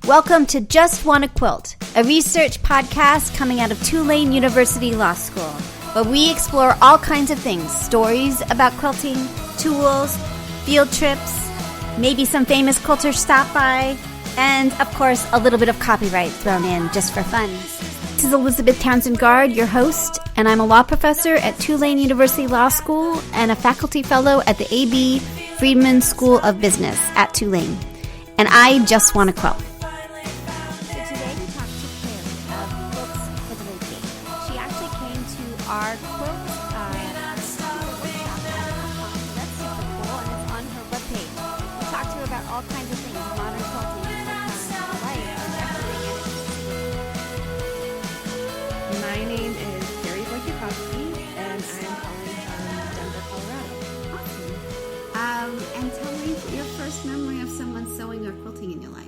Welcome to Just Wanna Quilt, a research podcast coming out of Tulane University Law School, where we explore all kinds of things, stories about quilting, tools, field trips, maybe some famous quilters stop by, and, of course, a little bit of copyright thrown in just for fun. This is Elizabeth Townsend Guard, your host, and I'm a law professor at Tulane University Law School and a faculty fellow at the A.B. Friedman School of Business at Tulane. And I just want to quilt. So today we talked to Kari of Quilts for the Lady. She actually came to our quilt workshop. So that's super cool, and it's on her webpage. We talked to her about all kinds of things, modern quilting, life, everything. My name is Kari Vojtechovsky, and I'm calling from Denver, Colorado. Awesome. And tell me your first memory of someone sewing or quilting in your life.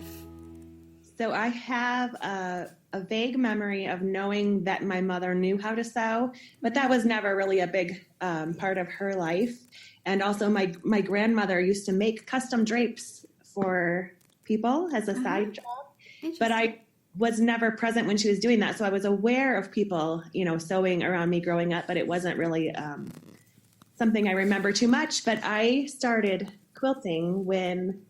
So I have a vague memory of knowing that my mother knew how to sew, but that was never really a big part of her life. And also my grandmother used to make custom drapes for people as a side job, but I was never present when she was doing that. So I was aware of people, sewing around me growing up, but it wasn't really something I remember too much. But I started quilting when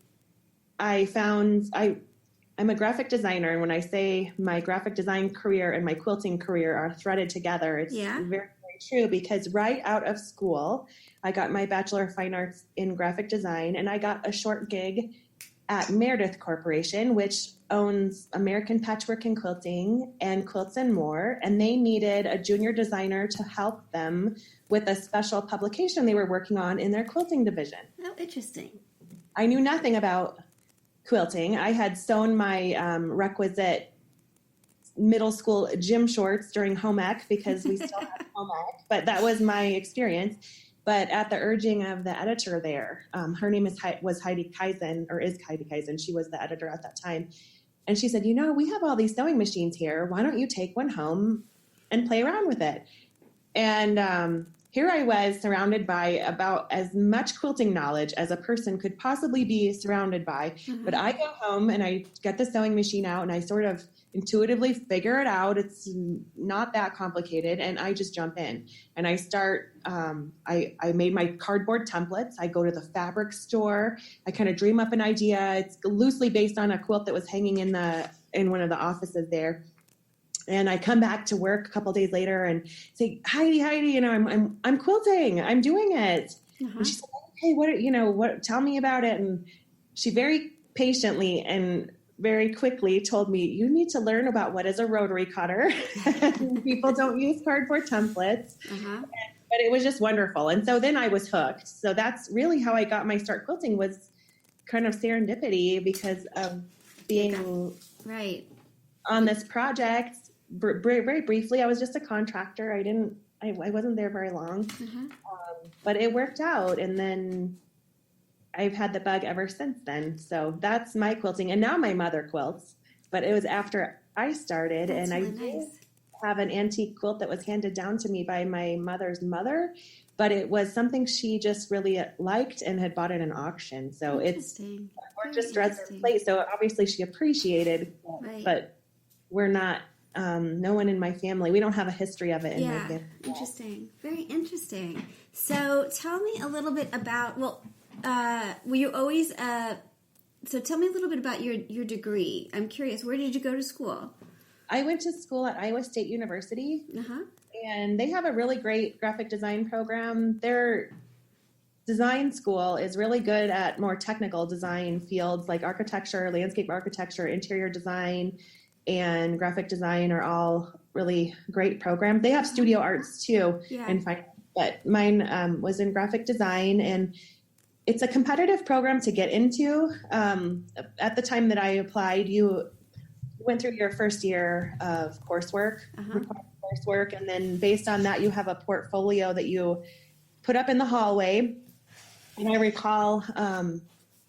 I'm a graphic designer. And when I say my graphic design career and my quilting career are threaded together, it's very, very true, because right out of school, I got my Bachelor of Fine Arts in graphic design, and I got a short gig at Meredith Corporation, which owns American Patchwork and Quilting and Quilts and More, and they needed a junior designer to help them with a special publication they were working on in their quilting division. Oh, interesting. I knew nothing about quilting. I had sewn my requisite middle school gym shorts during home ec because we still have home ec, but that was my experience. But at the urging of the editor there, her name was Heidi Kaizen, or is Heidi Kaizen. She was the editor at that time. And she said, we have all these sewing machines here. Why don't you take one home and play around with it? And here I was surrounded by about as much quilting knowledge as a person could possibly be surrounded by. Mm-hmm. But I go home and I get the sewing machine out and I sort of intuitively figure it out. It's not that complicated. And I just jump in and I start, I made my cardboard templates. I go to the fabric store. I kind of dream up an idea. It's loosely based on a quilt that was hanging in one of the offices there. And I come back to work a couple days later and say, Heidi, I'm quilting. I'm doing it. Uh-huh. And she said, okay, what, tell me about it. And she very patiently and very quickly told me, you need to learn about what is a rotary cutter. People don't use cardboard templates. Uh-huh. But it was just wonderful. And so then I was hooked. So that's really how I got my start quilting, was kind of serendipity because of being on this project. Very briefly, I was just a contractor. I wasn't there very long, but it worked out. And then I've had the bug ever since then. So that's my quilting. And now my mother quilts, but it was after I started. That's and really I did have an antique quilt that was handed down to me by my mother's mother, but it was something she just really liked and had bought at an auction. So it's a gorgeous dresser plate. So obviously she appreciated it, but we're not, no one in my family, we don't have a history of it in my family. Interesting. Very interesting. So tell me a little bit about, were you always, so tell me a little bit about your degree. I'm curious, where did you go to school? I went to school at Iowa State University, and they have a really great graphic design program. Their design school is really good at more technical design fields like architecture, landscape architecture, interior design, and graphic design are all really great programs. They have studio arts too, but mine was in graphic design, and it's a competitive program to get into. At the time that I applied, you went through your first year of coursework, and then based on that, you have a portfolio that you put up in the hallway. And I recall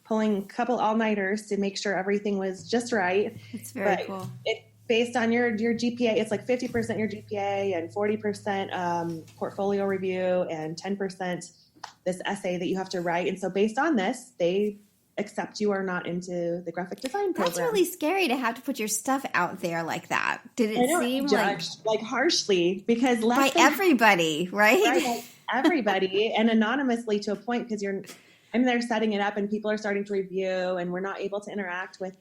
pulling a couple all-nighters to make sure everything was just right. It's very cool. Based on your GPA, it's like 50% your GPA and 40% portfolio review and 10% this essay that you have to write. And so based on this, they accept you are not into the graphic design program. That's really scary to have to put your stuff out there like that. Did it seem judged like harshly because by everybody, right? Like everybody and anonymously to a point because I'm there setting it up and people are starting to review and we're not able to interact with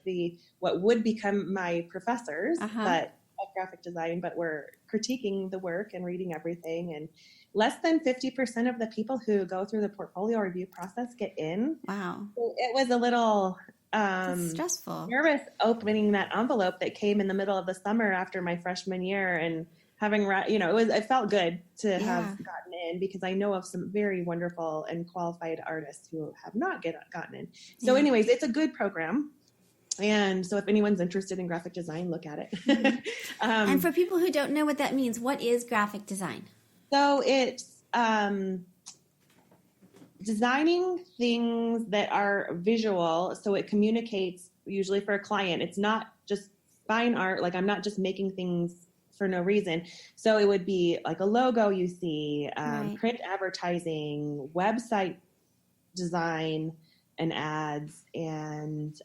what would become my professors, but of graphic design, but we're critiquing the work and reading everything. And less than 50% of the people who go through the portfolio review process get in. Wow. So it was a little stressful, nervous opening that envelope that came in the middle of the summer after my freshman year and having, it felt good to have gotten in because I know of some very wonderful and qualified artists who have not gotten in. So anyways, it's a good program. And so if anyone's interested in graphic design, look at it. And for people who don't know what that means, what is graphic design? So it's designing things that are visual. So it communicates usually for a client. It's not just fine art. Like I'm not just making things for no reason. So it would be like a logo you see, print advertising, website design and ads, and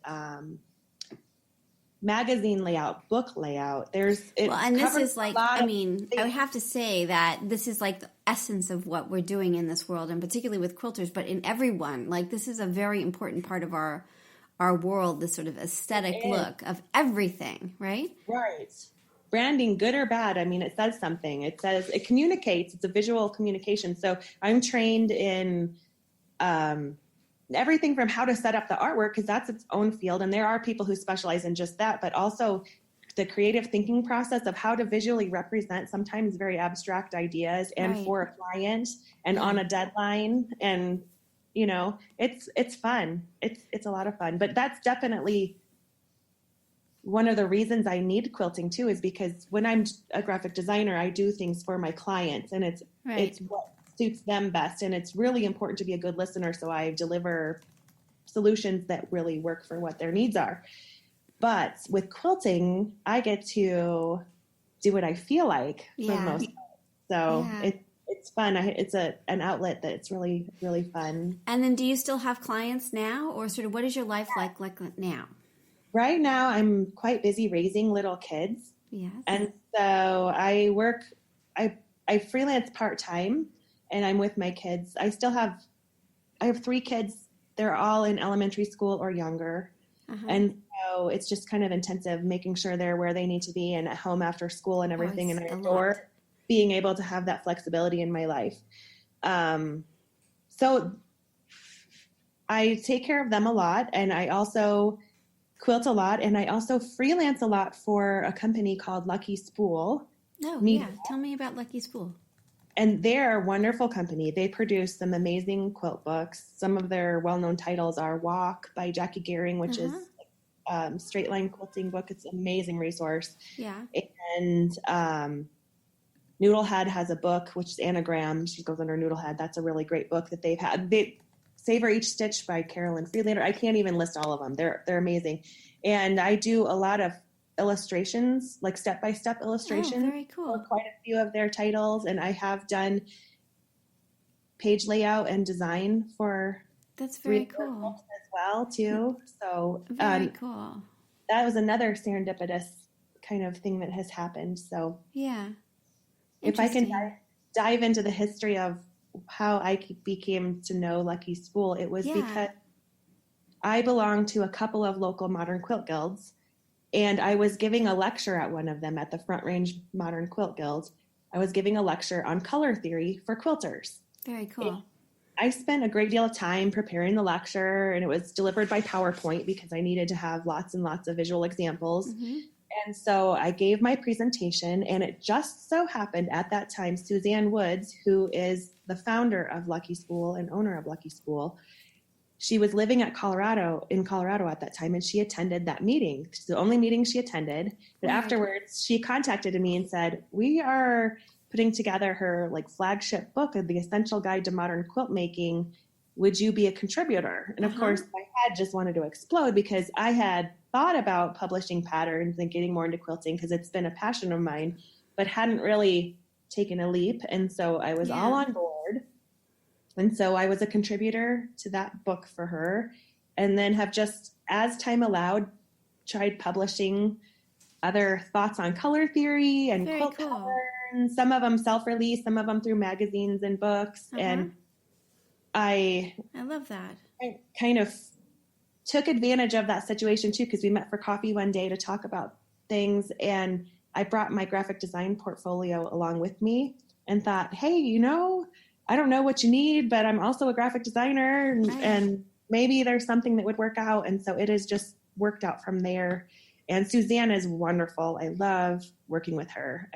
magazine layout, book layout. And this is like, I would have to say that this is like the essence of what we're doing in this world, and particularly with quilters, but in everyone. Like this is a very important part of our world, this sort of aesthetic look of everything, right? Right. Branding, good or bad, it says something. It communicates. It's a visual communication. So I'm trained in everything from how to set up the artwork, because that's its own field. And there are people who specialize in just that, but also the creative thinking process of how to visually represent sometimes very abstract ideas and for a client and on a deadline. And, it's fun. It's a lot of fun, but that's definitely one of the reasons I need quilting too, is because when I'm a graphic designer, I do things for my clients and it's what suits them best. And it's really important to be a good listener. So I deliver solutions that really work for what their needs are. But with quilting, I get to do what I feel like for the most part. So it's fun. It's an outlet that's really, really fun. And then do you still have clients now, or sort of what is your life like now? Right now, I'm quite busy raising little kids. Yes. And so I freelance part-time and I'm with my kids. I have 3 kids. They're all in elementary school or younger. And so it's just kind of intensive making sure they're where they need to be and at home after school and everything. And I adore being able to have that flexibility in my life. So I take care of them a lot, and I also quilt a lot, and I also freelance a lot for a company called Lucky Spool. Oh, yeah. Tell me about Lucky Spool. And they're a wonderful company. They produce some amazing quilt books. Some of their well-known titles are Walk by Jackie Gehring, which is a straight line quilting book. It's an amazing resource. Yeah. And Noodlehead has a book, which is Anagram. She goes under Noodlehead. That's a really great book that they've had. Savor Each Stitch by Carolyn Friedlander. I can't even list all of them. They're amazing. And I do a lot of illustrations, like step-by-step illustrations. Oh, very cool. For quite a few of their titles. And I have done page layout and design for that's very cool as well too. So very cool. That was another serendipitous kind of thing that has happened. So yeah, if I can dive into the history of how I became to know Lucky Spool, it was because I belong to a couple of local modern quilt guilds, and I was giving a lecture at one of them at the Front Range Modern Quilt Guild. I was giving a lecture on color theory for quilters. Very cool. And I spent a great deal of time preparing the lecture, and it was delivered by PowerPoint because I needed to have lots and lots of visual examples. Mm-hmm. And so I gave my presentation, and it just so happened at that time, Suzanne Woods, who is the founder of Lucky Spool and owner of Lucky Spool, she was living in Colorado at that time, and she attended that meeting. It's the only meeting she attended. But afterwards, she contacted me and said, we are putting together her flagship book of the Essential Guide to Modern Quilt Making. Would you be a contributor? And of course, my head just wanted to explode because I had thought about publishing patterns and getting more into quilting because it's been a passion of mine, but hadn't really taken a leap. And so I was all on board. And so I was a contributor to that book for her. and then have just, as time allowed, tried publishing other thoughts on color theory and Very quilt cool. patterns, some of them self-released, some of them through magazines and books. And I love that. I kind of took advantage of that situation too, because we met for coffee one day to talk about things, and I brought my graphic design portfolio along with me and thought, hey, I don't know what you need, but I'm also a graphic designer, and maybe there's something that would work out. And so it has just worked out from there. And Suzanne is wonderful. I love working with her.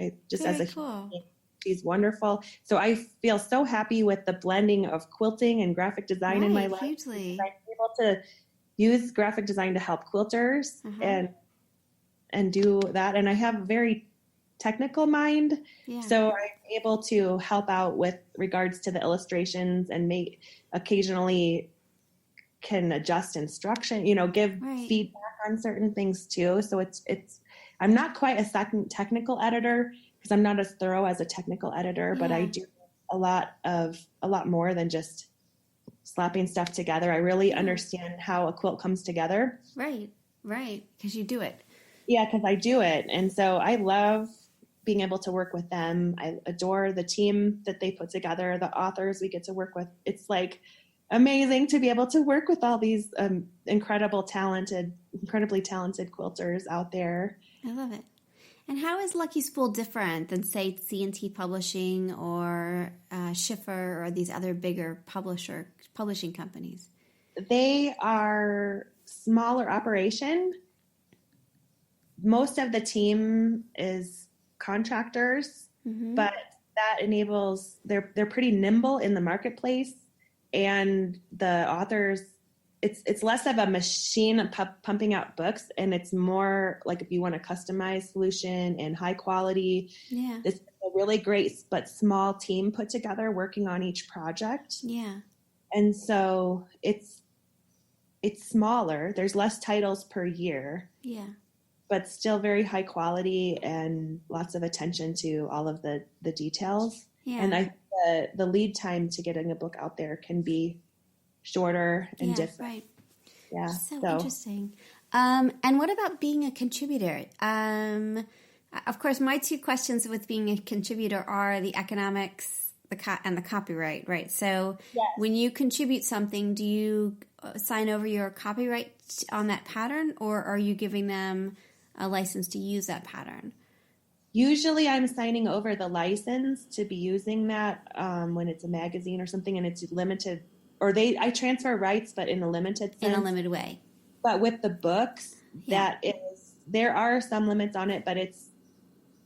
She's wonderful. So I feel so happy with the blending of quilting and graphic design in my life. Hugely. I'm able to use graphic design to help quilters and do that. And I have a very technical mind. Yeah. So I'm able to help out with regards to the illustrations and occasionally can adjust instruction, give feedback on certain things too. So I'm not quite a technical editor because I'm not as thorough as a technical editor, but I do a lot more than just slapping stuff together. I really understand how a quilt comes together. Right. Because you do it. Yeah, because I do it. And so I love being able to work with them. I adore the team that they put together, the authors we get to work with. It's like amazing to be able to work with all these incredibly talented quilters out there. I love it. And how is Lucky Spool different than, say, C&T Publishing or Schiffer or these other bigger publishing companies? They are smaller operation. Most of the team is contractors, but that enables they're pretty nimble in the marketplace, and the authors. It's less of a machine pumping out books, and it's more like if you want a customized solution and high quality. Yeah, this is a really great but small team put together working on each project. Yeah, and so it's smaller. There's less titles per year. Yeah, but still very high quality and lots of attention to all of the details. Yeah, and the lead time to getting a book out there can be shorter and different. Right. Yeah. So interesting. And what about being a contributor? Of course, my two questions with being a contributor are the economics and the copyright, right? So when you contribute something, do you sign over your copyright on that pattern, or are you giving them a license to use that pattern? Usually I'm signing over the license to be using that when it's a magazine or something and it's limited. Or I transfer rights, but in a limited sense. In a limited way. But with the books, there are some limits on it, but it's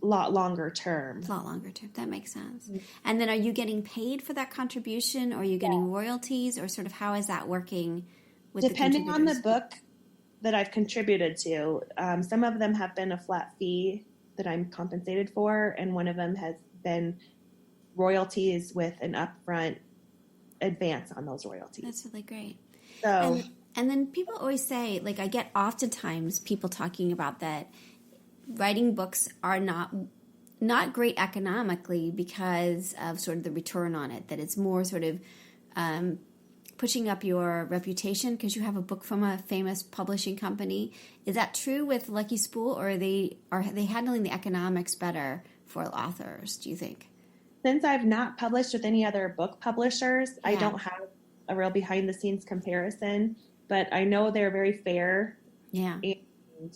a lot longer term. It's a lot longer term. That makes sense. Mm-hmm. And then are you getting paid for that contribution, or are you getting royalties, or sort of how is that working with Depending on the book that I've contributed to, some of them have been a flat fee that I'm compensated for, and one of them has been royalties with an upfront advance on those royalties. That's really great. So, and then people always say, like, I get oftentimes people talking about that writing books are not great economically because of sort of the return on it, that it's more sort of pushing up your reputation because you have a book from a famous publishing company. Is that true with Lucky Spool, or are they handling the economics better for authors, do you think? Since I've not published with any other book publishers, I don't have a real behind-the-scenes comparison, but I know they're very fair. Yeah. And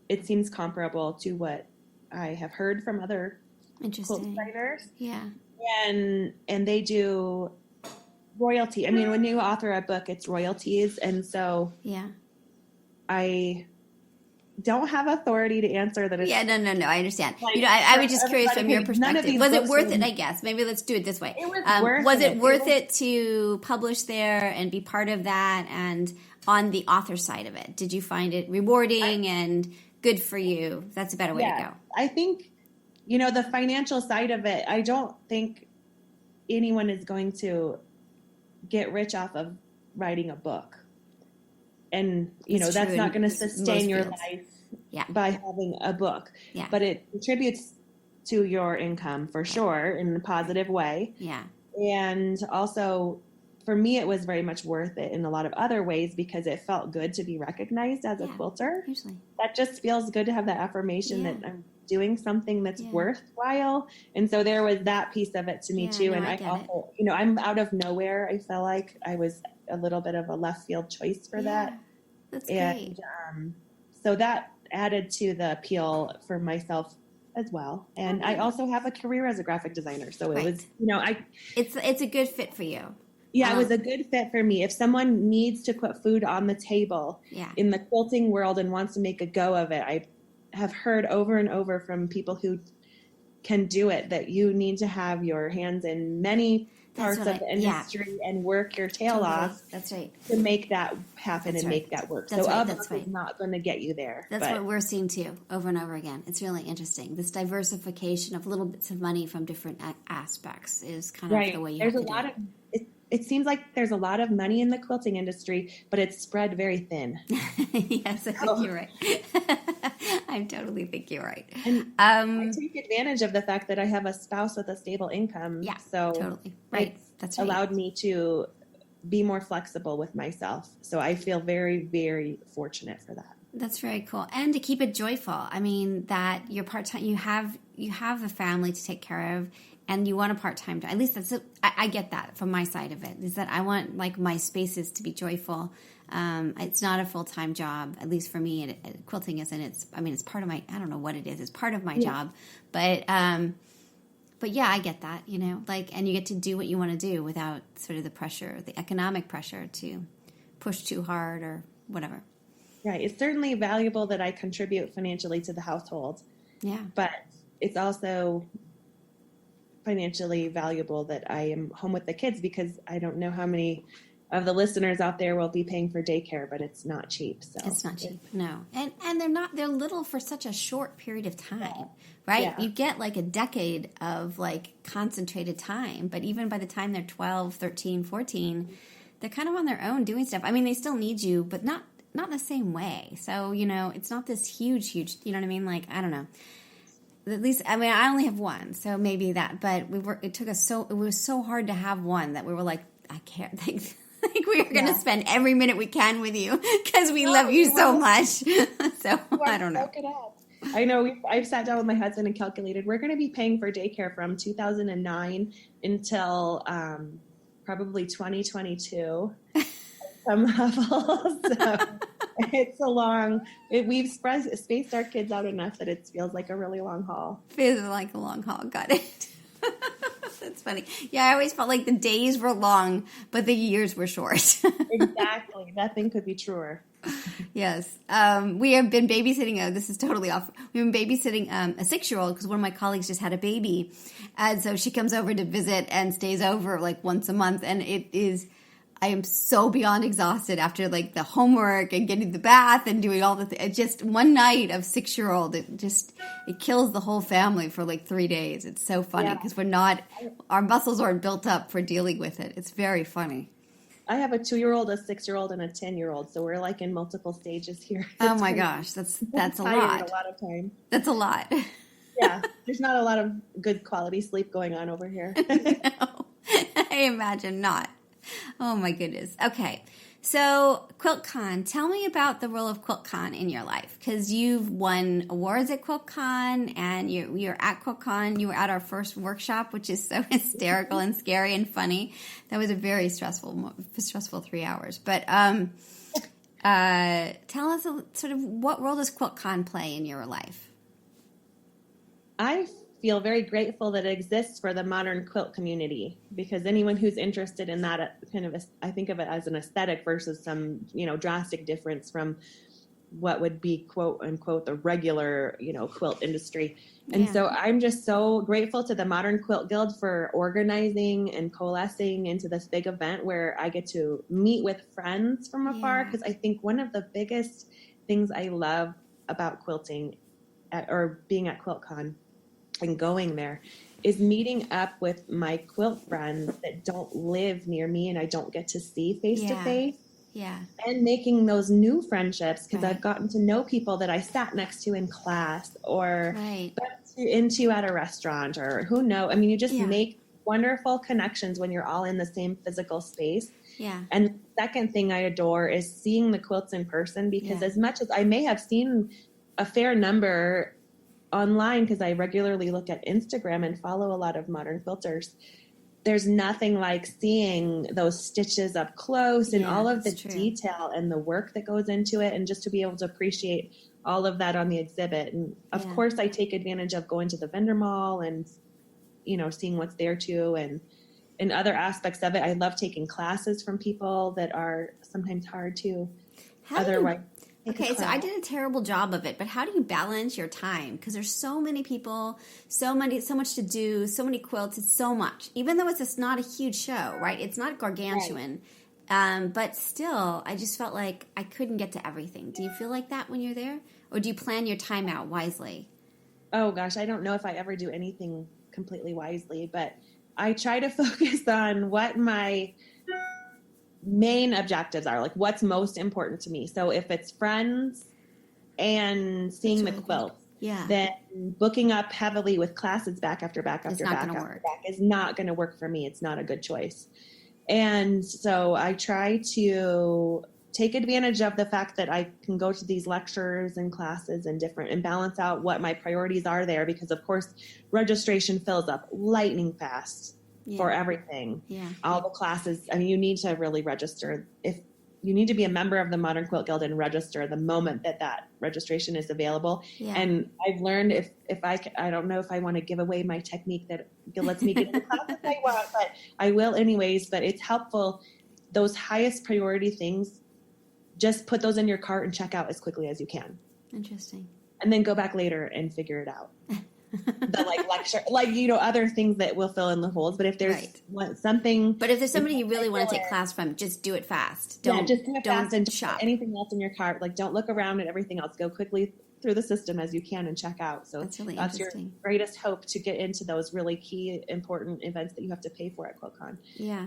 it seems comparable to what I have heard from other quilt writers. Yeah. And they do royalty. I mean, when you author a book, it's royalties. And so I don't have authority to answer that. Yeah, no, I understand. Like, I was just curious from your perspective. Was it worth it? I guess maybe let's do it this way. It was worth it to publish there and be part of that, and on the author side of it? Did you find it rewarding and good for you? That's a better way to go. I think, the financial side of it, I don't think anyone is going to get rich off of writing a book. And, that's not going to sustain your life by having a book. Yeah. But it contributes to your income for sure in a positive way. Yeah. And also for me, it was very much worth it in a lot of other ways because it felt good to be recognized as a quilter. Usually. That just feels good to have that affirmation that I'm doing something that's worthwhile. And so there was that piece of it to me too. And I also, I'm out of nowhere. I felt like I was a little bit of a left field choice for that. That's great. So that added to the appeal for myself as well. And I also have a career as a graphic designer. So it was, it's a good fit for you. Yeah, it was a good fit for me. If someone needs to put food on the table in the quilting world and wants to make a go of it, I have heard over and over from people who can do it that you need to have your hands in many parts of the industry and work your tail off. That's right. To make that happen make that work. That's so right. That's is not going to get you there. That's what we're seeing too, over and over again. It's really interesting. This diversification of little bits of money from different aspects is kind of the way you have to do it. It seems like there's a lot of money in the quilting industry, but it's spread very thin. Yes, I think you're right. I totally think you're right. And I take advantage of the fact that I have a spouse with a stable income. Yeah, so totally. Right. That's right. Allowed me to be more flexible with myself. So I feel very, very fortunate for that. That's very cool. And to keep it joyful. I mean, that you're part-time, you have a family to take care of, and you want a part-time job. At least I get that from my side of it, is that I want like my spaces to be joyful. It's not a full-time job, at least for me. Quilting isn't. It's part of my, I don't know what it is. It's part of my job. But yeah, I get that, and you get to do what you want to do without sort of the pressure, the economic pressure to push too hard or whatever. Right. It's certainly valuable that I contribute financially to the household. Yeah. But it's also financially valuable that I am home with the kids, because I don't know how many of the listeners out there will be paying for daycare, but it's not cheap. So it's not cheap. No. And they're little for such a short period of time, right? Yeah. You get like a decade of like concentrated time, but even by the time they're 12, 13, 14, they're kind of on their own doing stuff. I mean, they still need you, but not in the same way. So, it's not this huge, you know what I mean? Like, I don't know. At least, I mean, I only have one, so maybe that, but it was so hard to have one that we were like, I can't think. Like we are going to spend every minute we can with you because we love you so much. So I don't know. I know I've sat down with my husband and calculated we're going to be paying for daycare from 2009 until probably 2022 at some level. So it's a long. We've spaced our kids out enough that it feels like a really long haul. Feels like a long haul. Got it. That's funny. Yeah, I always felt like the days were long, but the years were short. Exactly. Nothing could be truer. Yes. We have been babysitting, this is totally off. We've been babysitting a 6-year-old because one of my colleagues just had a baby. And so she comes over to visit and stays over like once a month. And I am so beyond exhausted after like the homework and getting the bath and doing all the things. Just one night of 6-year-old, it kills the whole family for like 3 days. It's so funny because our muscles aren't built up for dealing with it. It's very funny. I have a 2-year-old, a 6-year-old, and a 10-year-old. So we're like in multiple stages here. Oh my gosh. That's a lot. A lot of time. That's a lot. Yeah. There's not a lot of good quality sleep going on over here. No, I imagine not. Oh my goodness. Okay. So QuiltCon, tell me about the role of QuiltCon in your life, because you've won awards at QuiltCon and you're at QuiltCon. You were at our first workshop, which is so hysterical and scary and funny. That was a very stressful 3 hours. But tell us sort of what role does QuiltCon play in your life? I feel very grateful that it exists for the modern quilt community, because anyone who's interested in that I think of it as an aesthetic versus some, drastic difference from what would be quote unquote the regular, quilt industry. And so I'm just so grateful to the Modern Quilt Guild for organizing and coalescing into this big event where I get to meet with friends from afar. Because I think one of the biggest things I love about quilting or being at QuiltCon and going there is meeting up with my quilt friends that don't live near me and I don't get to see face to face. Yeah. And making those new friendships, because I've gotten to know people that I sat next to in class or bumped into at a restaurant or who knows. I mean, you just make wonderful connections when you're all in the same physical space. Yeah. And the second thing I adore is seeing the quilts in person, because as much as I may have seen a fair number online, because I regularly look at Instagram and follow a lot of modern quilters, there's nothing like seeing those stitches up close and all of the detail and the work that goes into it, and just to be able to appreciate all of that on the exhibit. And of course I take advantage of going to the vendor mall and, you know, seeing what's there too. And in other aspects of it, I love taking classes from people that are sometimes hard to otherwise. Okay, so I did a terrible job of it, but how do you balance your time? Because there's so many people, so much to do, so many quilts. It's so much. Even though it's just not a huge show, right? It's not gargantuan. Right. But still, I just felt like I couldn't get to everything. Do you feel like that when you're there? Or do you plan your time out wisely? Oh, gosh, I don't know if I ever do anything completely wisely, but I try to focus on what my main objectives are, like what's most important to me. So if it's friends and seeing the quilt, then booking up heavily with classes back after back after back is not going to work for me. It's not a good choice. And so I try to take advantage of the fact that I can go to these lectures and classes and balance out what my priorities are there, because of course registration fills up lightning fast. For everything. All the classes. I mean, you need to really register. If you need to be a member of the Modern Quilt Guild and register the moment that registration is available. And I've learned if I don't know if I want to give away my technique that lets me get in the class if I want, but I will anyways. But it's helpful. Those highest priority things, just put those in your cart and check out as quickly as you can. Interesting. And then go back later and figure it out. The lecture, other things that will fill in the holes. But if there's something, but if there's somebody you really want to take class from, just do it fast. Don't do it fast and shop. Put anything else in your cart. Like, don't look around at everything else. Go quickly through the system as you can and check out. So that's your greatest hope to get into those really key, important events that you have to pay for at QuiltCon. Yeah.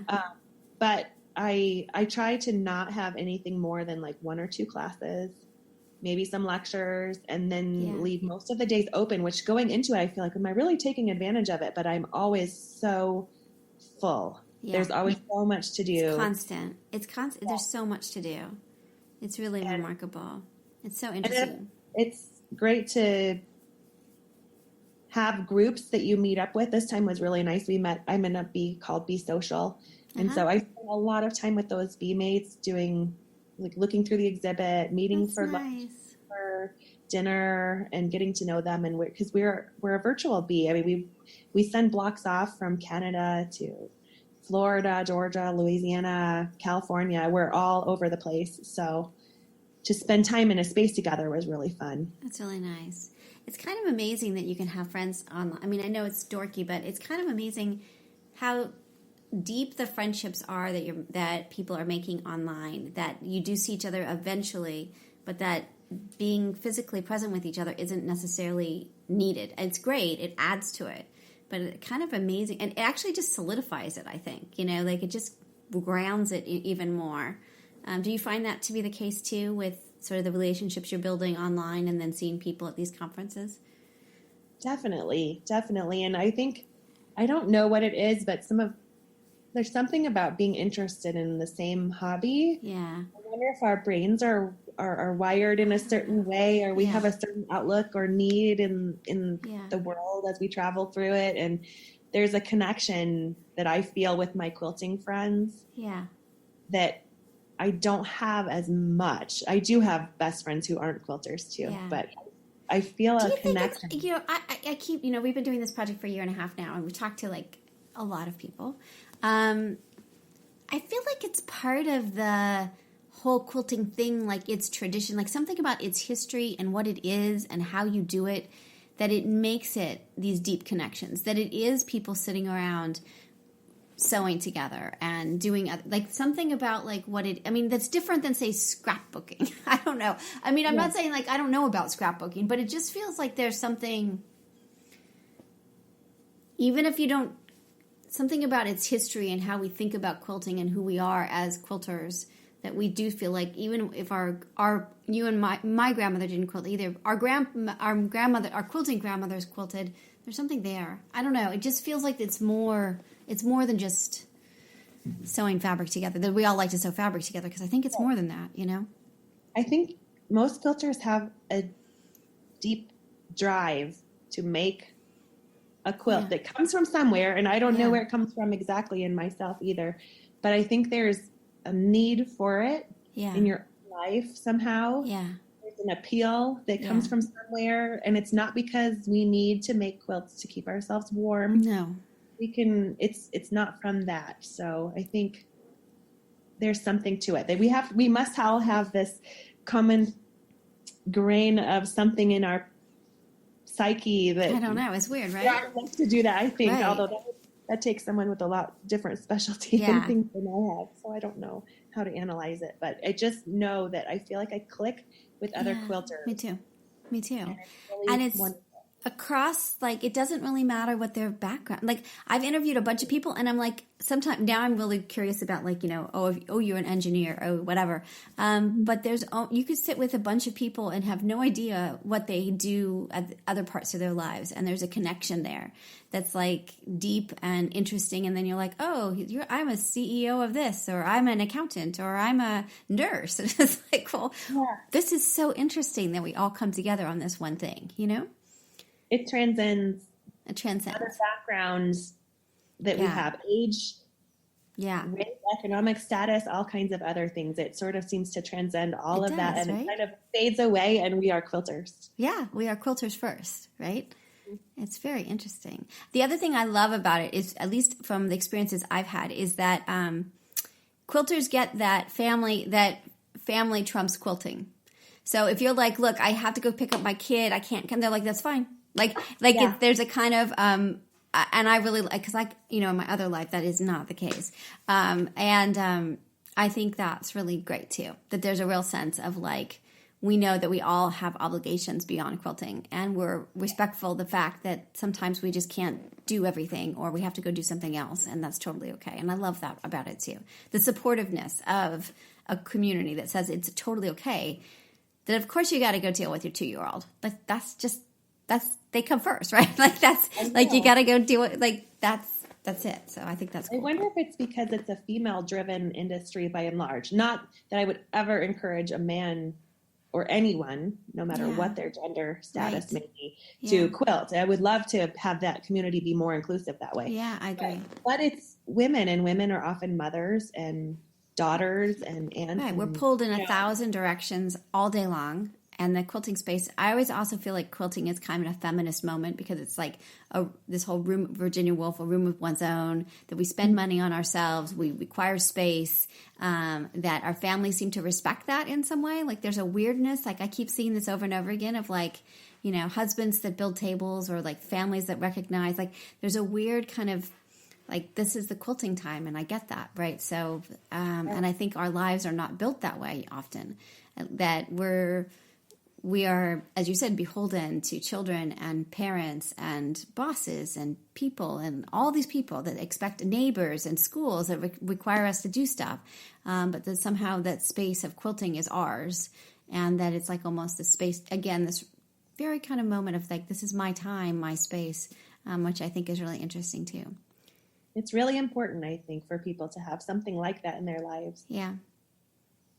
But I try to not have anything more than like one or two classes, maybe some lectures, and then leave most of the days open, which going into it, I feel like, am I really taking advantage of it? But I'm always so full. Yeah. There's always so much to do. It's constant. Yeah. There's so much to do. It's really remarkable. It's so interesting. It's great to have groups that you meet up with. This time was really nice. I'm in a bee called Be Social. And so I spent a lot of time with those bee mates doing, like, looking through the exhibit, meeting for lunch, for dinner, and getting to know them. And because we're a virtual bee. I mean, we send blocks off from Canada to Florida, Georgia, Louisiana, California. We're all over the place. So to spend time in a space together was really fun. That's really nice. It's kind of amazing that you can have friends online. I mean, I know it's dorky, but it's kind of amazing how deep the friendships are that people are making online, that you do see each other eventually, but that being physically present with each other isn't necessarily needed. It's great. It adds to it, but it's kind of amazing. And it actually just solidifies it, I think. Like it just grounds it even more. Do you find that to be the case too, with sort of the relationships you're building online and then seeing people at these conferences? Definitely. And I think, I don't know what it is, but there's something about being interested in the same hobby. Yeah. I wonder if our brains are wired in a certain way, or we have a certain outlook or need in the world as we travel through it. And there's a connection that I feel with my quilting friends. Yeah. That I don't have as much. I do have best friends who aren't quilters too, but I feel a connection. I keep, we've been doing this project for a year and a half now, and we talked to like a lot of people. I feel like it's part of the whole quilting thing, like its tradition, like something about its history and what it is and how you do it, that it makes it these deep connections, that it is people sitting around sewing together and doing like something about like that's different than, say, scrapbooking. I don't know. I mean, I'm not saying like I don't know about scrapbooking, but it just feels like there's something, even if you don't, something about its history and how we think about quilting and who we are as quilters, that we do feel like, even if our you and my grandmother didn't quilt either, our quilting grandmothers quilted, there's something there. I don't know. It just feels like it's more than just sewing fabric together, that we all like to sew fabric together, because I think it's more than that, you know? I think most quilters have a deep drive to make a quilt that comes from somewhere, and I don't know where it comes from exactly in myself either, but I think there's a need for it in your life somehow. There's an appeal that comes from somewhere, and it's not because we need to make quilts to keep ourselves warm. No. It's not from that. So I think there's something to it that we must all have this common grain of something in our psyche that, I don't know, it's weird, right? I like to do that, I think, although that takes someone with a lot different specialty and things than I have. So I don't know how to analyze it, but I just know that I feel like I click with other quilters. Me too. And it's across, like, it doesn't really matter what their background. Like, I've interviewed a bunch of people, and I'm like, sometimes now I'm really curious about, like, you know, oh, you're an engineer, oh, whatever. But you could sit with a bunch of people and have no idea what they do at other parts of their lives, and there's a connection there that's like deep and interesting. And then you're like, oh, I'm a CEO of this, or I'm an accountant, or I'm a nurse. And it's like, well, this is so interesting that we all come together on this one thing, you know? It transcends other backgrounds that we have, age, race, economic status, all kinds of other things. It sort of seems to transcend all of that, and it kind of fades away, and we are quilters. Yeah, we are quilters first, right? It's very interesting. The other thing I love about it is, at least from the experiences I've had, is that quilters get that family trumps quilting. So if you're like, look, I have to go pick up my kid, I can't come, they're like, that's fine. There's a kind of, and I really like, because in my other life, that is not the case. I think that's really great too, that there's a real sense of like, we know that we all have obligations beyond quilting, and we're respectful of the fact that sometimes we just can't do everything, or we have to go do something else, and that's totally okay. And I love that about it too. The supportiveness of a community that says it's totally okay, that of course you got to go deal with your 2-year-old. Like they come first, right? Like that's like, you got to go do it. Like that's it. So I think that's cool. I wonder if it's because it's a female-driven industry by and large. Not that I would ever encourage a man or anyone, no matter what their gender status may be, to quilt. I would love to have that community be more inclusive that way. Yeah, I agree. But it's women, and women are often mothers and daughters and aunts. Right, we're pulled in 1,000 directions all day long. And the quilting space, I always also feel like quilting is kind of a feminist moment, because it's like this whole room, Virginia Woolf, a room of one's own, that we spend money on ourselves, we require space, that our families seem to respect that in some way. Like there's a weirdness, like I keep seeing this over and over again of like, husbands that build tables, or like families that recognize, like there's a weird kind of like, this is the quilting time, and I get that, right? So, and I think our lives are not built that way often, that we are, as you said, beholden to children and parents and bosses and people and all these people that expect, neighbors and schools that require us to do stuff. But that somehow that space of quilting is ours, and that it's like almost the space, again, this very kind of moment of like, this is my time, my space, which I think is really interesting too. It's really important, I think, for people to have something like that in their lives. Yeah.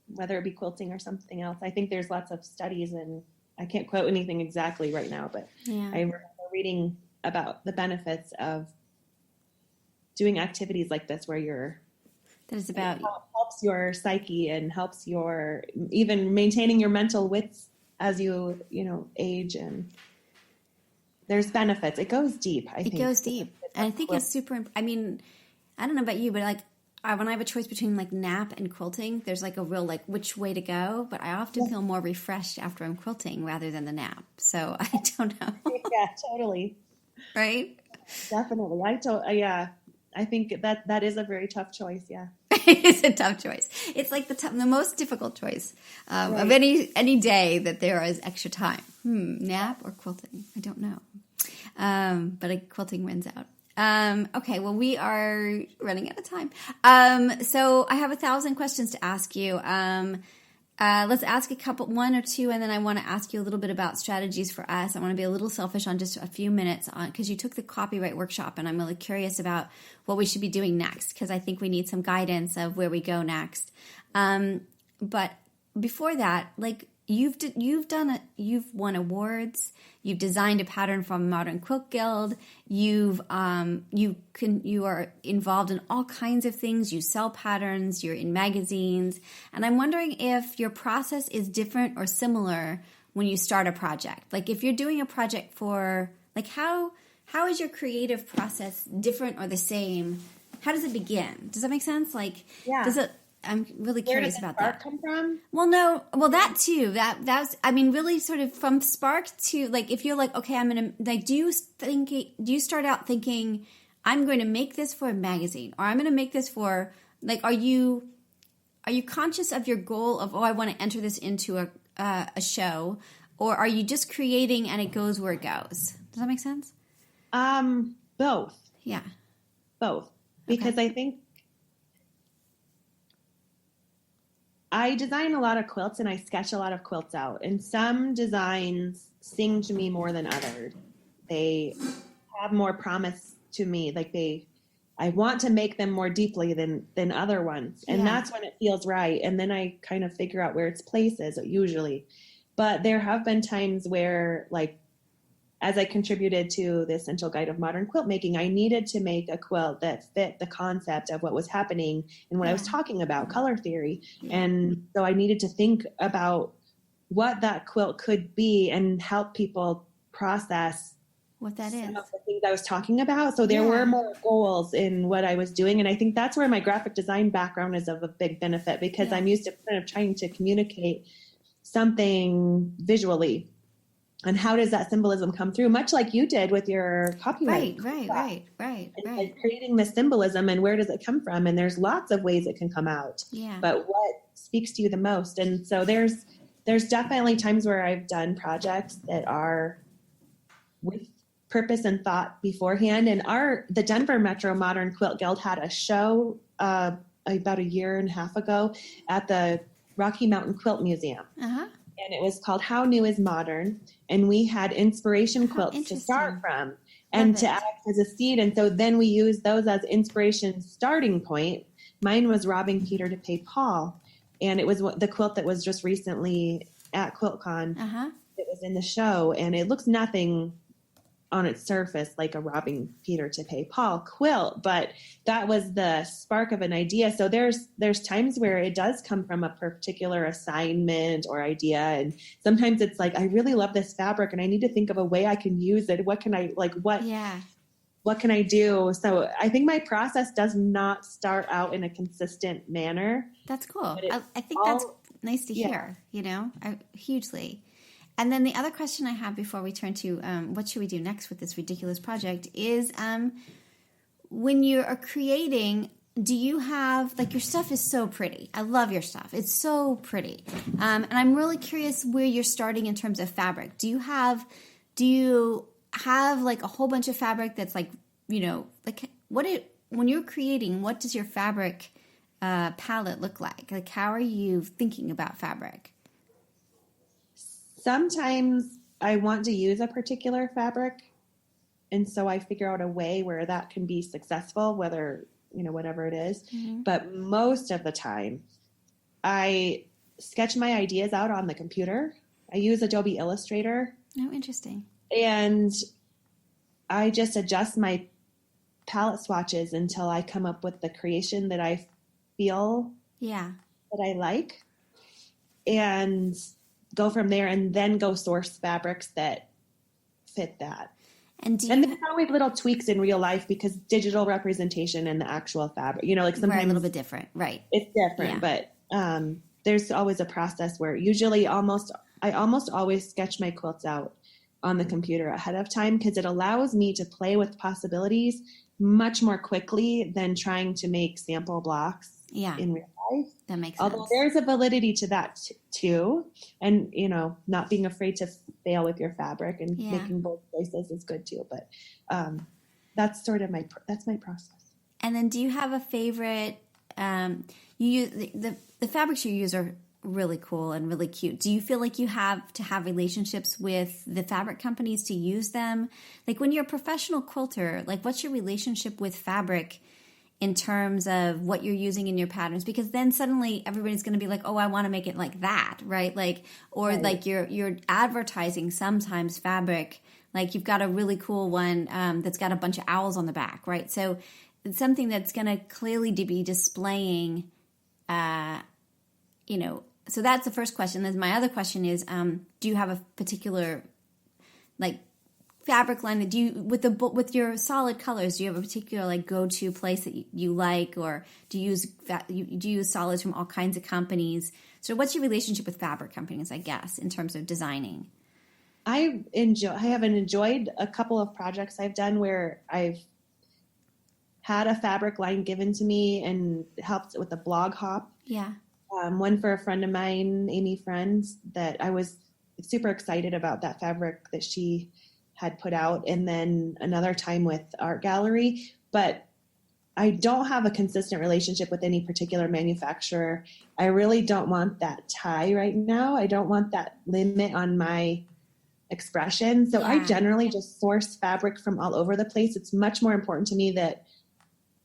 Whether it be quilting or something else. I think there's lots of studies, and I can't quote anything exactly right now, but I remember reading about the benefits of doing activities like this, where helps your psyche and helps your, even maintaining your mental wits as you age, and there's benefits. It goes deep, I think. It goes deep. And I think it's super, I mean, I don't know about you, but like, when I have a choice between like nap and quilting, there's like a real like which way to go, but I often feel more refreshed after I'm quilting rather than the nap. So I don't know. Yeah, totally. Right? Definitely. I think that is a very tough choice. Yeah. It's a tough choice. It's like the most difficult choice of any day that there is extra time. Nap or quilting? I don't know. But quilting wins out. Okay, well, we are running out of time. So I have 1,000 questions to ask you. Let's ask one or two, and then I want to ask you a little bit about strategies for us. I want to be a little selfish on just a few minutes because you took the copyright workshop, and I'm really curious about what we should be doing next because I think we need some guidance of where we go next. But before that, like you've won awards. You've designed a pattern from Modern Quilt Guild. You are involved in all kinds of things. You sell patterns. You're in magazines, and I'm wondering if your process is different or similar when you start a project. Like if you're doing a project for like how is your creative process different or the same? How does it begin? Does that make sense? Like does it? I'm really curious about that. Where did the spark come from? Well, no. Well, that too. That's. I mean, really, sort of from spark to like, if you're like, okay, I'm gonna like. Do you start out thinking, I'm going to make this for a magazine, or I'm going to make this for like? Are you conscious of your goal of I want to enter this into a show, or are you just creating and it goes where it goes? Does that make sense? Both. Yeah. Both, because okay. I think. I design a lot of quilts and I sketch a lot of quilts out, and some designs sing to me more than others. They have more promise to me. Like I want to make them more deeply than other ones. And that's when it feels right. And then I kind of figure out where its place is usually. But there have been times where, like, as I contributed to the Essential Guide of Modern Quilt Making, I needed to make a quilt that fit the concept of what was happening and what I was talking about, color theory. And so I needed to think about what that quilt could be and help people process what that some is. of the things I was talking about. So there were more goals in what I was doing. And I think that's where my graphic design background is of a big benefit, because I'm used to kind of trying to communicate something visually. And how does that symbolism come through? Much like you did with your copyright. Right. Like creating the symbolism, and where does it come from? And there's lots of ways it can come out. Yeah. But what speaks to you the most? And so there's definitely times where I've done projects that are with purpose and thought beforehand. And the Denver Metro Modern Quilt Guild had a show about a year and a half ago at the Rocky Mountain Quilt Museum. Uh-huh. And it was called How New is Modern? And we had inspiration quilts to start from and to act as a seed. And so then we used those as inspiration starting point. Mine was Robbing Peter to Pay Paul. And it was the quilt that was just recently at QuiltCon. Uh-huh. It was in the show, and it looks nothing on its surface like a Robbing Peter to Pay Paul quilt, but that was the spark of an idea. So there's times where it does come from a particular assignment or idea, and sometimes it's like, I really love this fabric and I need to think of a way I can use it. What can I what can I do? So I think my process does not start out in a consistent manner. That's cool. I think that's nice to hear, hugely. And then the other question I have before we turn to what should we do next with this ridiculous project is when you are creating, do you have, like, your stuff is so pretty. I love your stuff. It's so pretty. And I'm really curious where you're starting in terms of fabric. Do you have like a whole bunch of fabric that's like, like when you're creating, what does your fabric palette look like? Like, how are you thinking about fabric? Sometimes I want to use a particular fabric, and so I figure out a way where that can be successful, whether, whatever it is. Mm-hmm. But most of the time, I sketch my ideas out on the computer. I use Adobe Illustrator. Oh, interesting. And I just adjust my palette swatches until I come up with the creation that I feel that I like. And go from there, and then go source fabrics that fit that. And there's always little tweaks in real life because digital representation and the actual fabric, like sometimes a little bit different, right? It's different, but there's always a process where usually I almost always sketch my quilts out on the computer ahead of time, because it allows me to play with possibilities much more quickly than trying to make sample blocks in real life. That makes sense. Although there's a validity to that too. And, not being afraid to fail with your fabric and making bold choices is good too. But that's sort of my process. And then do you have a favorite, you use the fabrics you use are really cool and really cute. Do you feel like you have to have relationships with the fabric companies to use them? Like when you're a professional quilter, like what's your relationship with fabric in terms of what you're using in your patterns? Because then suddenly everybody's going to be like, oh, I want to make it like that, right? Like, or Right. like you're advertising sometimes fabric, like you've got a really cool one that's got a bunch of owls on the back, right? So it's something that's going to clearly be displaying, so that's the first question. Then my other question is, do you have a particular like fabric line that with your solid colors? Do you have a particular like go-to place that you like, or do you use solids from all kinds of companies? So what's your relationship with fabric companies, I guess, in terms of designing? I have enjoyed a couple of projects I've done where I've had a fabric line given to me and helped with a blog hop. Yeah. One for a friend of mine, Amy Friends, that I was super excited about that fabric that she had put out. And then another time with Art Gallery. But I don't have a consistent relationship with any particular manufacturer. I really don't want that tie right now. I don't want that limit on my expression. So I generally just source fabric from all over the place. It's much more important to me that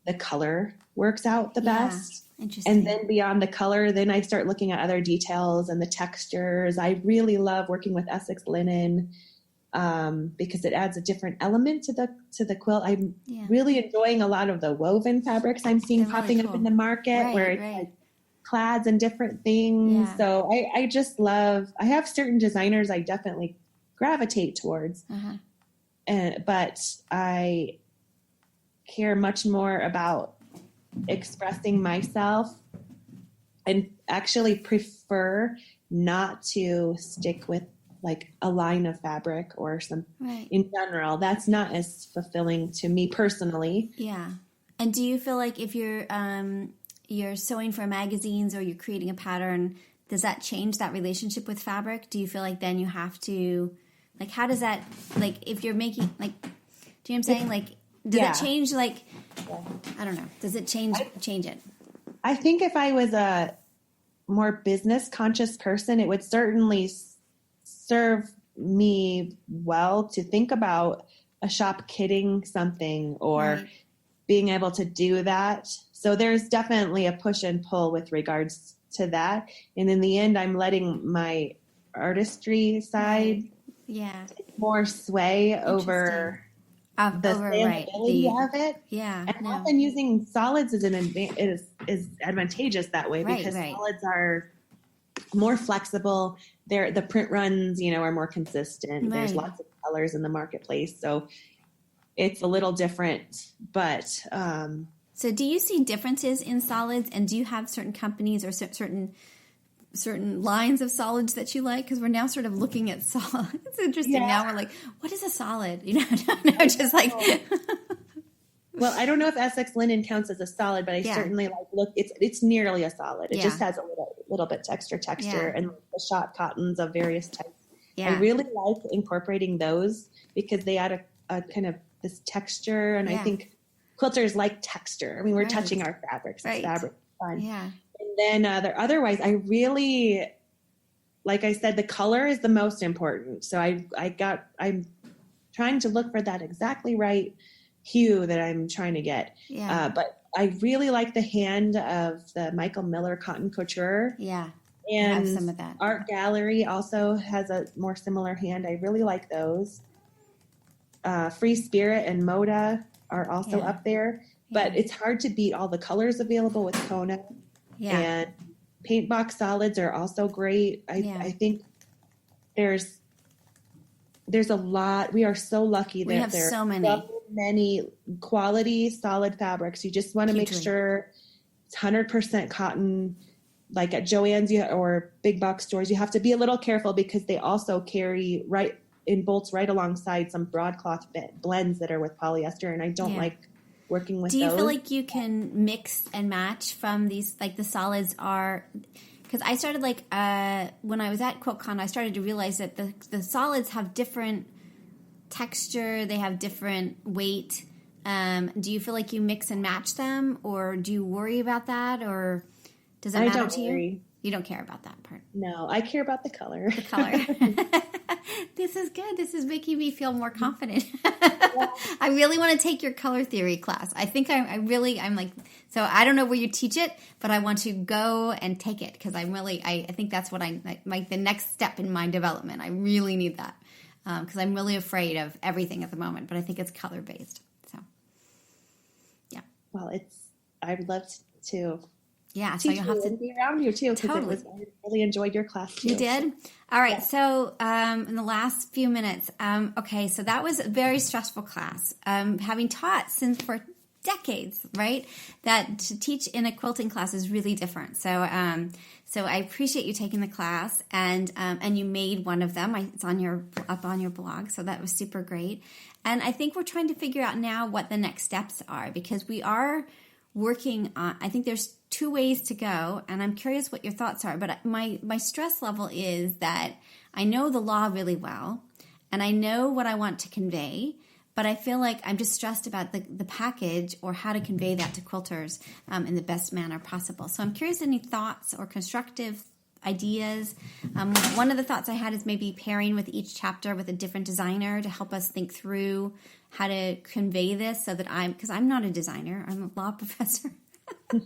the color works out the best. Interesting. And then beyond the color, then I start looking at other details and the textures. I really love working with Essex linen because it adds a different element to the quilt. I'm really enjoying a lot of the woven fabrics I'm seeing popping up in the market, where it's like plaids and different things. Yeah. So I just love, I have certain designers I definitely gravitate towards, but I care much more about expressing myself and actually prefer not to stick with like a line of fabric or some in general. That's not as fulfilling to me personally. Yeah. And do you feel like if you're sewing for magazines or you're creating a pattern, does that change that relationship with fabric? Do you feel like then you have to, like, how does that, like, if you're making, like, do you know what I'm saying? Like, does it change, like, I don't know. Does it change it? I think if I was a more business conscious person, it would certainly serve me well to think about a shop kitting something or being able to do that. So there's definitely a push and pull with regards to that. And in the end, I'm letting my artistry side take more sway over the saleability of it. Yeah. And often using solids is is advantageous that way because solids are more flexible. The print runs, are more consistent. There's lots of colors in the marketplace. So it's a little different, but so do you see differences in solids, and do you have certain companies or certain lines of solids that you like? Because we're now sort of looking at solids. It's interesting. Now we're like, what is a solid? Just like. Well, I don't know if Essex linen counts as a solid, but I certainly look. It's nearly a solid. It just has a little bit texture, and the shot cottons of various types. I really like incorporating those because they add a kind of this texture, and I think quilters like texture. I mean, we're touching our fabrics. Fabric fun. Yeah. And then otherwise, I really, like I said, the color is the most important. So I'm trying to look for that exactly right hue that I'm trying to get. Yeah. But I really like the hand of the Michael Miller Cotton Couture. Yeah. And I have some of that. Art Gallery also has a more similar hand. I really like those. Free Spirit and Moda are also up there. But it's hard to beat all the colors available with Kona. Yeah. And paint box solids are also great. I think there's a lot. We are so lucky that have there so are many quality solid fabrics. You just want to make sure it's 100% cotton. Like at Joann's or big box stores, you have to be a little careful because they also carry in bolts right alongside some broadcloth blends that are with polyester, and I don't like working with those. Do you feel like you can mix and match from these, like the solids are, because I started when I was at QuiltCon, I started to realize that the solids have different texture, they have different weight. Do you feel like you mix and match them, or do you worry about that, or does that matter to you? You don't care about that part. No, I care about the color. The color. This is good. This is making me feel more confident. I really want to take your color theory class. I think I'm like, so I don't know where you teach it, but I want to go and take it because I think that's what the next step in my development. I really need that because I'm really afraid of everything at the moment, but I think it's color based. So, yeah. Well, I'd love to. Yeah, so you'll have to be around you too. Totally. I really enjoyed your class too. You did? All right. Yeah. So in the last few minutes, okay, so that was a very stressful class. Having taught since for decades, right? That to teach in a quilting class is really different. So I appreciate you taking the class, and you made one of them. It's up on your blog, so that was super great. And I think we're trying to figure out now what the next steps are because we are working on. I think there's 2 ways to go, and I'm curious what your thoughts are. But my stress level is that I know the law really well, and I know what I want to convey, but I feel like I'm just stressed about the package or how to convey that to quilters in the best manner possible. So I'm curious, any thoughts or constructive ideas? One of the thoughts I had is maybe pairing with each chapter with a different designer to help us think through how to convey this so that because I'm not a designer, I'm a law professor. So,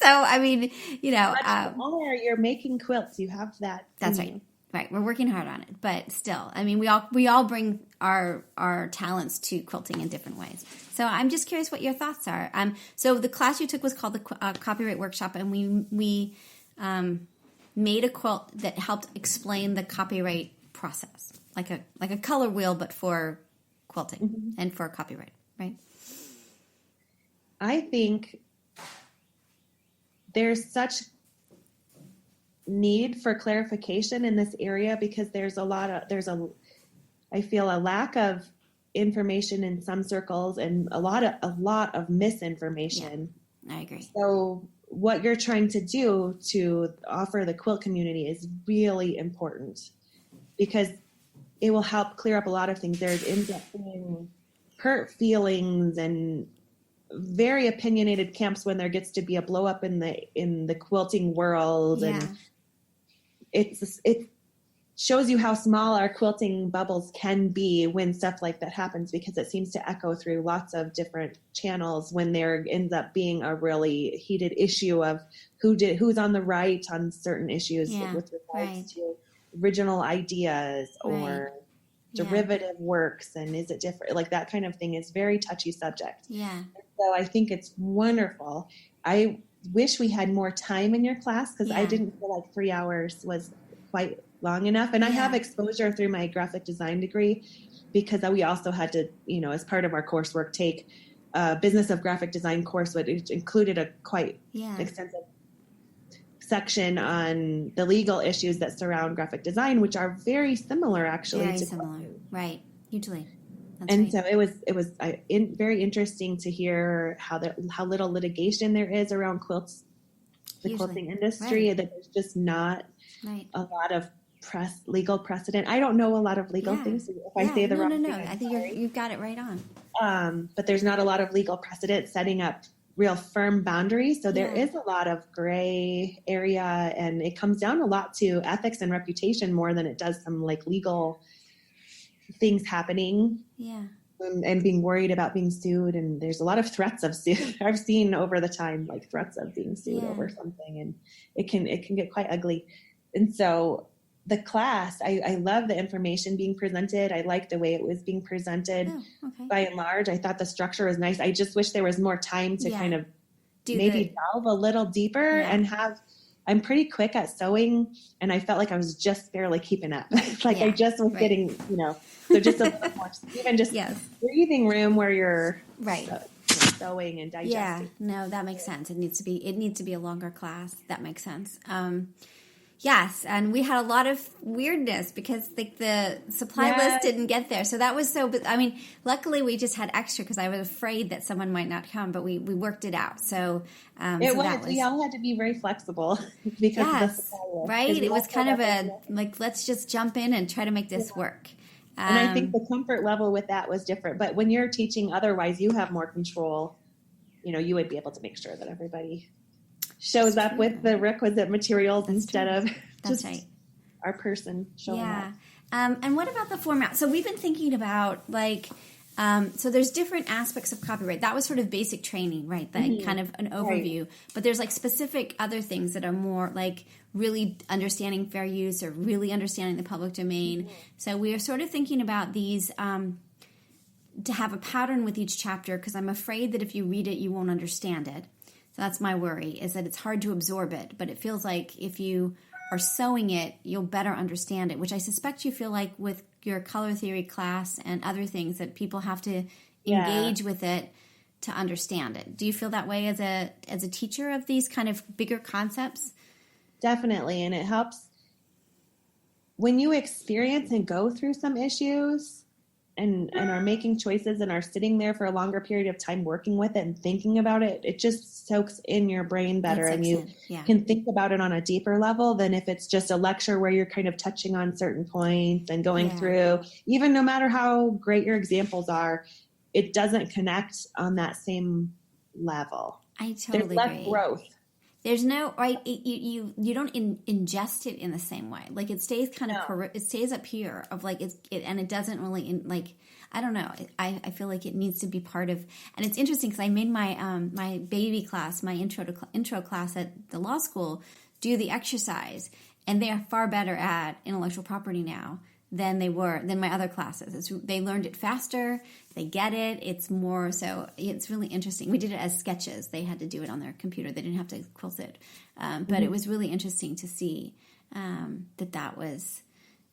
I mean, you're making quilts. You have that. That's right. Right. We're working hard on it, but still, I mean, we all bring our talents to quilting in different ways. So I'm just curious what your thoughts are. So the class you took was called the Copyright Workshop, and we made a quilt that helped explain the copyright process, like a color wheel, but for quilting and for copyright, right? I think there's such need for clarification in this area because I feel a lack of information in some circles and a lot of misinformation. Yeah, I agree. So what you're trying to do to offer the quilt community is really important because it will help clear up a lot of things. There's in-depth hurt feelings and very opinionated camps when there gets to be a blow up in the quilting world. Yeah. And it shows you how small our quilting bubbles can be when stuff like that happens, because it seems to echo through lots of different channels when there ends up being a really heated issue of who's on the right on certain issues with regards to original ideas or derivative works, and is it different, like that kind of thing is very touchy subject. So I think it's wonderful. I wish we had more time in your class because I didn't feel like 3 hours was quite long enough. And I have exposure through my graphic design degree because we also had to, as part of our coursework, take a business of graphic design course, which included a quite extensive section on the legal issues that surround graphic design, which are very similar actually. Very similar, right? Hugely. So it was very interesting to hear how little litigation there is around quilts, the quilting industry, that there's just not a lot of legal precedent. I don't know a lot of legal things. So if I say the wrong thing, I think you've got it right on. But there's not a lot of legal precedent setting up real firm boundaries. So there is a lot of gray area, and it comes down a lot to ethics and reputation more than it does some like legal things happening. And being worried about being sued, and there's a lot of threats of suit. I've seen over the time like threats of being sued over something, and it can get quite ugly. And so the class, I love the information being presented. I like the way it was being presented. By and large, I thought the structure was nice. I just wish there was more time to kind of delve a little deeper and I'm pretty quick at sewing, and I felt like I was just barely keeping up. I just was getting, so just a little more, even just breathing room where you're sewing and digesting. Yeah, no, that makes sense. It needs to be a longer class. That makes sense. Yes, and we had a lot of weirdness because the supply list didn't get there. So that was but I mean, luckily we just had extra because I was afraid that someone might not come, but we worked it out. So we all had to be very flexible because of the supply list. Right? It was kind of let's just jump in and try to make this work. And I think the comfort level with that was different. But when you're teaching otherwise, you have more control. You would be able to make sure that everybody shows up with the requisite materials instead of That's just right. our person showing up. And what about the format? So we've been thinking about so there's different aspects of copyright. That was sort of basic training, right? Like kind of an overview. Right. But there's like specific other things that are more like really understanding fair use or really understanding the public domain. So we are sort of thinking about these to have a pattern with each chapter, because I'm afraid that if you read it, you won't understand it. So that's my worry, is that it's hard to absorb it. But it feels like if you are sewing it, you'll better understand it, which I suspect you feel like with your color theory class and other things, that people have to engage with it to understand it. Do you feel that way as a teacher of these kind of bigger concepts? Definitely. And it helps when you experience and go through some issues and are making choices and are sitting there for a longer period of time working with it and thinking about it, it just soaks in your brain better, and you can think about it on a deeper level than if it's just a lecture where you're kind of touching on certain points and going through. Even no matter how great your examples are, it doesn't connect on that same level. I totally There's less agree. growth. There's no you don't ingest it in the same way. Like it stays kind of it stays up here of like and it doesn't really I don't know. I feel like it needs to be part of. And it's interesting because I made my my baby class, my intro class at the law school, do the exercise, and they are far better at intellectual property now than my other classes. They learned it faster. They get it. It's more, so it's really interesting. We did it as sketches. They had to do it on their computer. They didn't have to quilt it. But it was really interesting to see that was,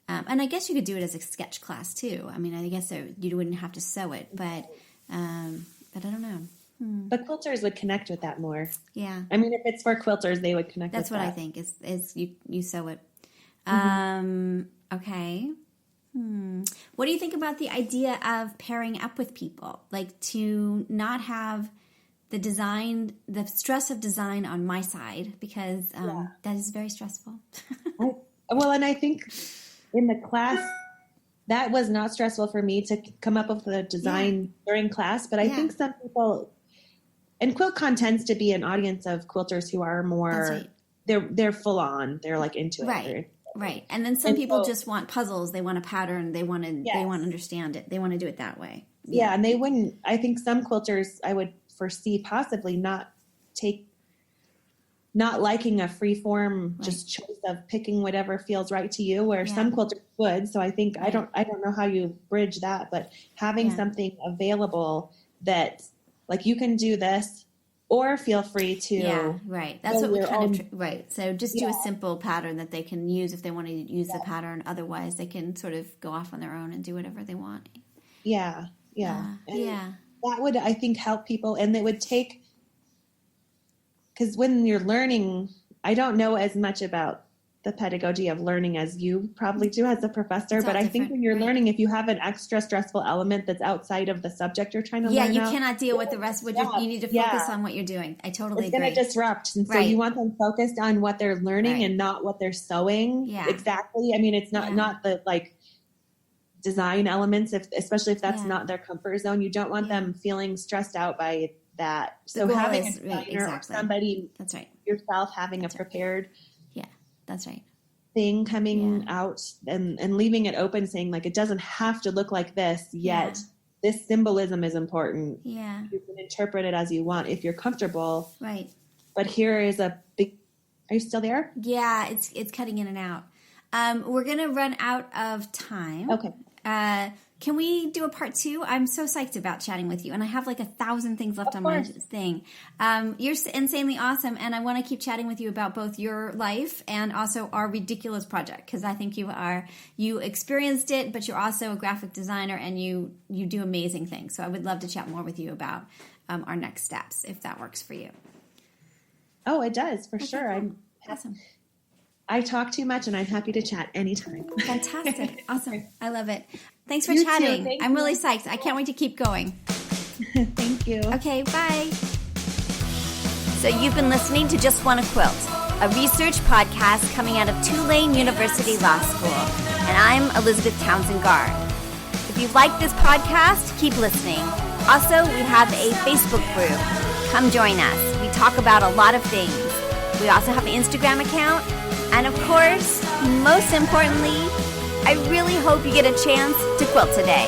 and I guess you could do it as a sketch class too. I mean, I guess you wouldn't have to sew it, but I don't know. But quilters would connect with that more. Yeah. I mean, if it's for quilters, they would connect with that. That's what I think is you sew it. Okay. What do you think about the idea of pairing up with people? Like to not have the stress of design on my side, because that is very stressful. Well, and I think in the class, that was not stressful for me to come up with the design during class. But I think some people, and QuiltCon tends to be an audience of quilters who are more, they're full on, they're like into it. Right. And then some people just want puzzles. They want a pattern. They want to understand it. They want to do it that way. Yeah. And they wouldn't, I think some quilters I would foresee possibly not liking a free form, just choice of picking whatever feels right to you, where some quilters would. So I think, I don't know how you bridge that, but having something available that like you can do this, or feel free to. Yeah, right. That's what we kind of, right. So just do a simple pattern that they can use if they want to use the pattern. Otherwise, they can sort of go off on their own and do whatever they want. Yeah. That would, I think, help people. And it would take, because when you're learning, I don't know as much about the pedagogy of learning as you probably do as a professor, but I think when you're learning, if you have an extra stressful element that's outside of the subject you're trying to learn, you cannot deal with the rest. You need to focus on what you're doing. I totally agree. It's going to disrupt, and so you want them focused on what they're learning and not what they're sewing. Yeah, exactly. I mean, it's not the like design elements, especially if that's not their comfort zone. You don't want them feeling stressed out by that. So having a designer or somebody, that's right, yourself having a prepared. That's right. Thing coming out and leaving it open, saying like, it doesn't have to look like this, yet this symbolism is important. Yeah. You can interpret it as you want if you're comfortable. Right. But here is a big, are you still there? Yeah, it's cutting in and out. We're going to run out of time. Okay. Can we do a part 2? I'm so psyched about chatting with you, and I have like 1,000 things left on my thing. You're insanely awesome, and I want to keep chatting with you about both your life and also our ridiculous project, because I think you experienced it, but you're also a graphic designer, and you do amazing things. So I would love to chat more with you about our next steps, if that works for you. Oh, it does, for sure. Cool. Awesome. I talk too much, and I'm happy to chat anytime. Fantastic. Awesome. I love it. Thanks for chatting. I'm really psyched. I can't wait to keep going. Thank you. Okay, bye. So you've been listening to Just Wanna Quilt, a research podcast coming out of Tulane University Law School. And I'm Elizabeth Townsend Garr. If you like this podcast, keep listening. Also, we have a Facebook group. Come join us. We talk about a lot of things. We also have an Instagram account. And of course, most importantly, I really hope you get a chance to quilt today.